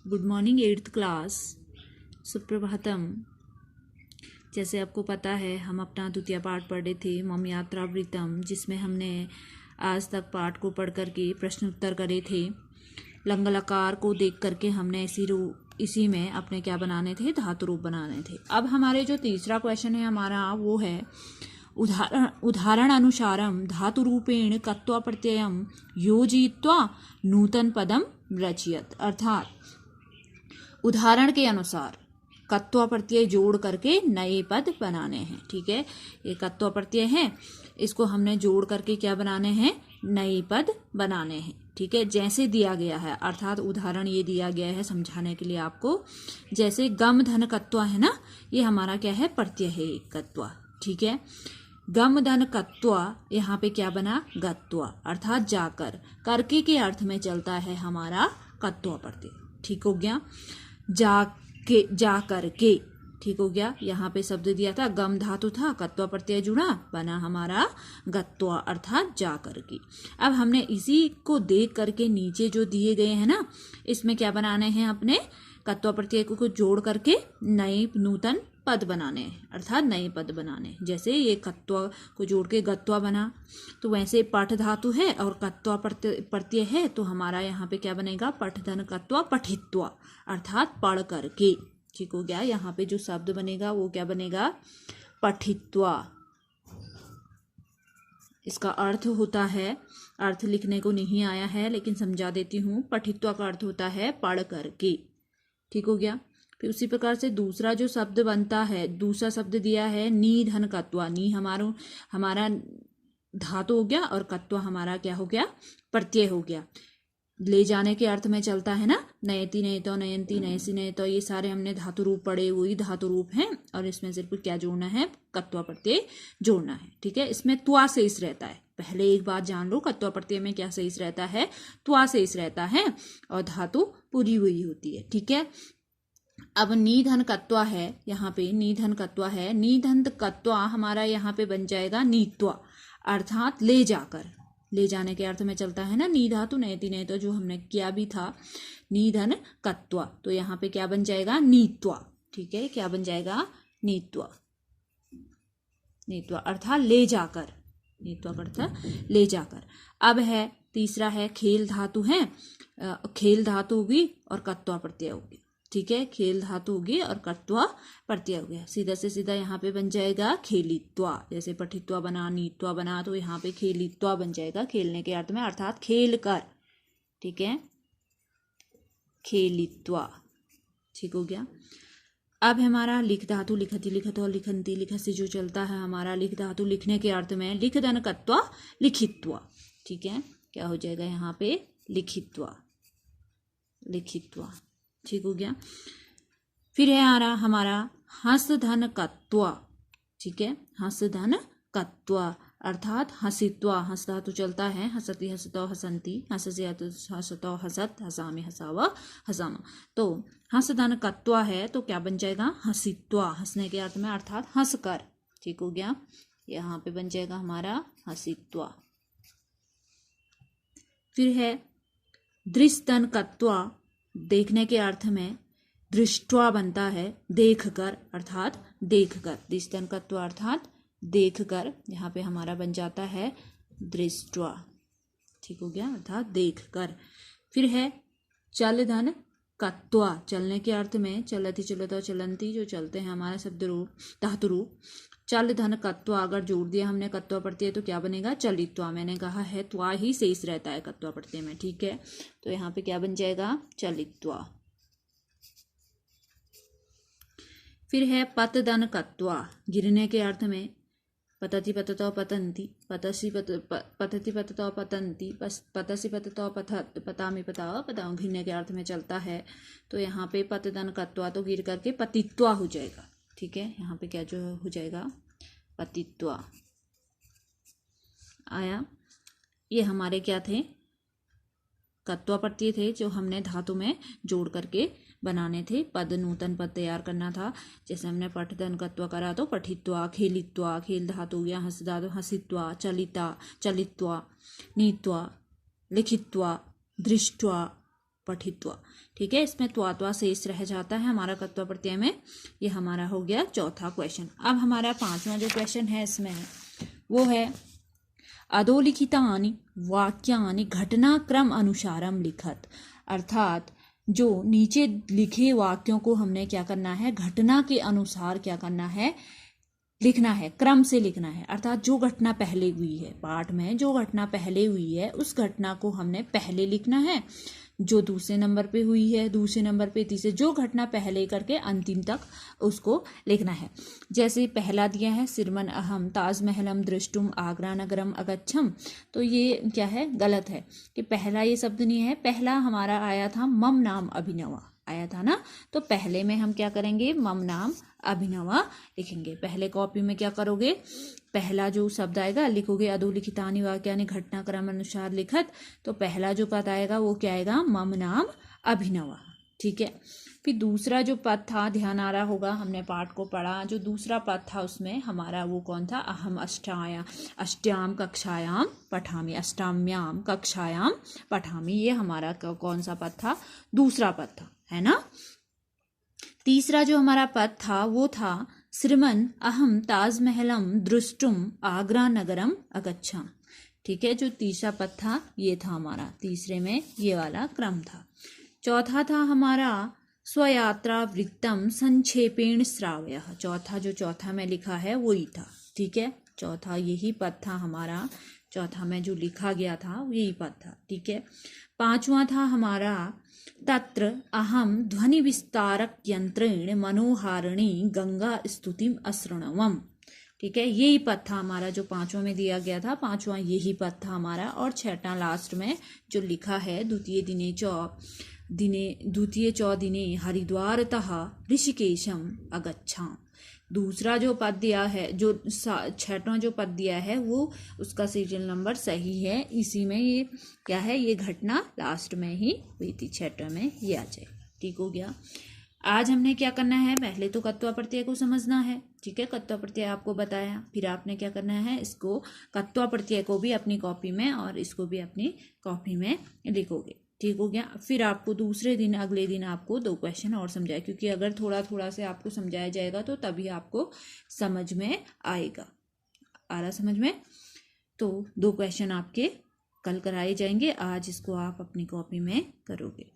Good morning 8th class. Suprabhatam. जैसे आपको पता है हम अपना द्वितीय पाठ पढ़ रहे थे मम यात्रावृतम, जिसमें हमने आज तक पाठ को पढ़ करके प्रश्न उत्तर करे थे। लंग लकार को देख करके हमने इसी में अपने क्या बनाने थे, धातु रूप बनाने थे। अब हमारे जो तीसरा क्वेश्चन है हमारा वो है उदाहरण अनुसारम धातु रूपेण कत्वा प्रत्ययम योजयित्वा नूतन पदम रचयत। अर्थात उदाहरण के अनुसार कत्वा प्रत्यय जोड़ करके नए पद बनाने हैं। ठीक है, ये कत्वा प्रत्यय है, इसको हमने जोड़ करके क्या बनाने हैं, नए पद बनाने हैं। ठीक है, जैसे दिया गया है, अर्थात उदाहरण ये दिया गया है समझाने के लिए आपको। जैसे गम धन कत्वा है ना, ये हमारा क्या है, प्रत्यय है एक कत्वा। ठीक है, गम धन कत्वा, यहाँ पे क्या बना, गत्वा, अर्थात जाकर, करके के अर्थ में चलता है हमारा कत्वा प्रत्यय। ठीक हो गया, जाके, जा करके। ठीक हो गया, यहाँ पे शब्द दिया था, गम धातु था, कत्वा प्रत्यय जुड़ा, बना हमारा गत्वा, अर्थात जा करके। अब हमने इसी को देख करके नीचे जो दिए गए हैं ना, इसमें क्या बनाने हैं, अपने कत्वा प्रत्यय को जोड़ करके नए नूतन पद बनाने हैं, अर्थात नए पद बनाने। जैसे ये कत्वा को जोड़ के गत्वा बना, तो वैसे पठ धातु है और कत्वा प्रत्यय है, तो हमारा यहाँ पे क्या बनेगा, पठधन कत्वा पठित्वा, अर्थात पढ़ करके। ठीक हो गया, यहाँ पे जो शब्द बनेगा वो क्या बनेगा, पठित्वा। इसका अर्थ होता है, अर्थ लिखने को नहीं आया है लेकिन समझा देती हूँ, पठित्वा का अर्थ होता है पढ़ करके। ठीक हो गया, फिर उसी प्रकार से दूसरा जो शब्द बनता है, दूसरा शब्द दिया है नी धन कत्वा। नी हमारा धातु हो गया और कत्वा हमारा क्या हो गया, प्रत्यय हो गया। ले जाने के अर्थ में चलता है ना, नयति नयतो नयंती नयसी नयतो, ये सारे हमने धातु रूप पढ़े, वही धातु रूप हैं, और इसमें सिर्फ क्या जोड़ना है, कत्वा प्रत्यय जोड़ना है। ठीक है, इसमें त्वा शेष रहता है। पहले एक बात जान लो, कत्वा प्रत्यय में क्या शेष रहता है, त्वा शेष रहता है और धातु पूरी हुई होती है। ठीक है, अब नीधन कत्वा है, यहाँ पे नीधन कत्वा है, नीधन कत्वा हमारा यहाँ पे बन जाएगा नीत्वा, अर्थात ले जाकर, ले जाने के अर्थ में चलता है ना, नी धातु नयति नयतो, जो हमने किया भी था, नीधन कत्वा, तो यहाँ पे क्या बन जाएगा, नीत्वा। ठीक है, क्या बन जाएगा, नीत्वा, नीत्वा अर्थात ले जाकर, नीत्वा का अर्थ ले जाकर। अब है तीसरा है खेल धातु है, खेल धातु होगी और कत्वा प्रत्यय होगी। ठीक है, खेल धातु होगी और कत्वा प्रत्यय हो गया, सीधा से सीधा यहाँ पे बन जाएगा खेलित्वा। जैसे पठित्वा बना, नीत्वा बना, तो यहाँ पे खेलित्वा बन जाएगा, खेलने के अर्थ में, अर्थात खेल कर। ठीक है, खेलित्वा। ठीक हो गया, अब हमारा लिख धातु, लिखति लिखतो लिखंती लिखसी जो चलता है हमारा लिख धातु, लिखने के अर्थ में लिख धन कत्वा लिखित्वा। ठीक है, क्या हो जाएगा यहाँ पे, लिखित्वा, लिखित्वा। ठीक हो गया, फिर है हमारा हस धन कत्वा। ठीक है, हस धन कत्वा अर्थात हसित्वा, हस धातु चलता है, हसति हसतो हसंती, हससे हसतो हसत, हसामे हसावा हसामा, तो हस धन कत्वा है, तो क्या बन जाएगा, हसित्वा, हंसने के अर्थ में, अर्थात हंस कर। ठीक हो गया, यहाँ पे बन जाएगा हमारा हसित्वा। फिर है दृष्टन कत्वा, देखने के अर्थ में, दृष्टवा बनता है, देख कर, अर्थात देख कर, दृष्टन कत्व अर्थात देख कर, यहाँ पे हमारा बन जाता है दृष्टवा। ठीक हो गया, अर्थात देख कर। फिर है चल धन कत्वा, चलने के अर्थ में, चलती चलतो चलंती, जो चलते हैं हमारा शब्द रूप, धातु रूप। चल धन कत्वा अगर जोड़ दिया हमने कत्वा प्रत्यय, तो क्या बनेगा, चलित्वा। मैंने कहा है त्वा ही शेष रहता है कत्वा प्रत्यय में। ठीक है, तो यहाँ पे क्या बन जाएगा, चलित्वा। फिर है पत धन कत्वा, गिरने के अर्थ में, पतति पततो पतंती, पतसी पतति पततो पतंती, पतसी पततो पतत, पतामी पताओ पताओ, गिरने के अर्थ में चलता है, तो यहाँ पे पत धन कत्वा, तो गिर करके पतित्वा हो जाएगा। ठीक है, यहाँ पे क्या जो हो जाएगा, पतित्वा आया। ये हमारे क्या थे, कत्वा प्रत्यय थे, जो हमने धातु में जोड़ करके बनाने थे, पद नूतन पद तैयार करना था। जैसे हमने पठधन कत्वा करा, तो पठित्वा, खेलित्वा, खेल धातु हो गया, हंस धातु हंसित्वा, चलिता चलित्वा, नीत्वा, लिखित्वा, दृष्ट्वा, पठित्वा। ठीक है, इसमें त्वा शेष रह जाता है हमारा कत्वा प्रत्यय में। ये हमारा हो गया चौथा क्वेश्चन। अब हमारा पांचवा जो क्वेश्चन है इसमें वो है अधोलिखितानि वाक्यानि घटनाक्रम अनुसारम लिखत। अर्थात जो नीचे लिखे वाक्यों को हमने क्या करना है, घटना के अनुसार क्या करना है, लिखना है, क्रम से लिखना है। अर्थात जो घटना पहले हुई है, पाठ में जो घटना पहले हुई है उस घटना को हमने पहले लिखना है, जो दूसरे नंबर पे हुई है दूसरे नंबर पे, तीसरे, जो घटना पहले करके अंतिम तक उसको लिखना है। जैसे पहला दिया है सिरमन अहम ताजमहलम दृष्टुम आगरा नगरम अगच्छम, तो ये क्या है, गलत है कि पहला ये शब्द नहीं है। पहला हमारा आया था मम नाम अभिनवा आया था ना, तो पहले में हम क्या करेंगे, मम नाम अभिनवा लिखेंगे। पहले कॉपी में क्या करोगे, पहला जो शब्द आएगा लिखोगे अधोलिखितानि वाक्यानि घटनाक्रम अनुसार लिखत, तो पहला जो पद आएगा वो क्या आएगा, मम नाम अभिनवा। ठीक है, फिर दूसरा जो पद था, ध्यान आ रहा होगा, हमने पाठ को पढ़ा, जो दूसरा पद था उसमें हमारा वो कौन था, अहम अष्टाम कक्षायाम पठामी, अष्टाम्याम कक्षायाम पठामी, ये हमारा कौन सा पद था, दूसरा पद था, है ना। तीसरा जो हमारा पद था वो था श्रीमन अहम ताजमहलम दृष्टुम आगरा नगरम अगच्छाम। ठीक है, जो तीसरा पद था ये था हमारा, तीसरे में ये वाला क्रम था। चौथा था हमारा स्वयात्रा वृत्तम संक्षेपेण श्रावयः। चौथा जो चौथा में लिखा है वही था। ठीक है, चौथा यही पद था हमारा, चौथा में जो लिखा गया था यही पद था। ठीक है, पांचवा था हमारा तत्र अहम ध्वनि विस्तारक यंत्रेण मनोहारिणी गंगा स्तुतिम अश्रणवम। ठीक है, यही पद था हमारा जो पांचवा में दिया गया था, पांचवा यही पद था हमारा। और छठा लास्ट में जो लिखा है द्वितीय चौ दिने हरिद्वारतः ऋषिकेशम अगच्छाम। दूसरा जो पद दिया है, जो छठवां जो पद दिया है वो उसका सीरियल नंबर सही है, इसी में ये क्या है, ये घटना लास्ट में ही हुई थी, छठवां में ये आ जाए। ठीक हो गया। आज हमने क्या करना है, पहले तो कत्वा प्रत्यय को समझना है। ठीक है, कत्वा प्रत्यय आपको बताया, फिर आपने क्या करना है, इसको कत्वा प्रत्यय को भी अपनी कॉपी में और इसको भी अपनी कॉपी में लिखोगे। ठीक हो गया। फिर आपको दूसरे दिन, अगले दिन आपको 2 क्वेश्चन और समझाए, क्योंकि अगर थोड़ा थोड़ा से आपको समझाया जाएगा तो तभी आपको समझ में आएगा। आ रहा समझ में? तो 2 क्वेश्चन आपके कल कराए जाएंगे, आज इसको आप अपनी कॉपी में करोगे।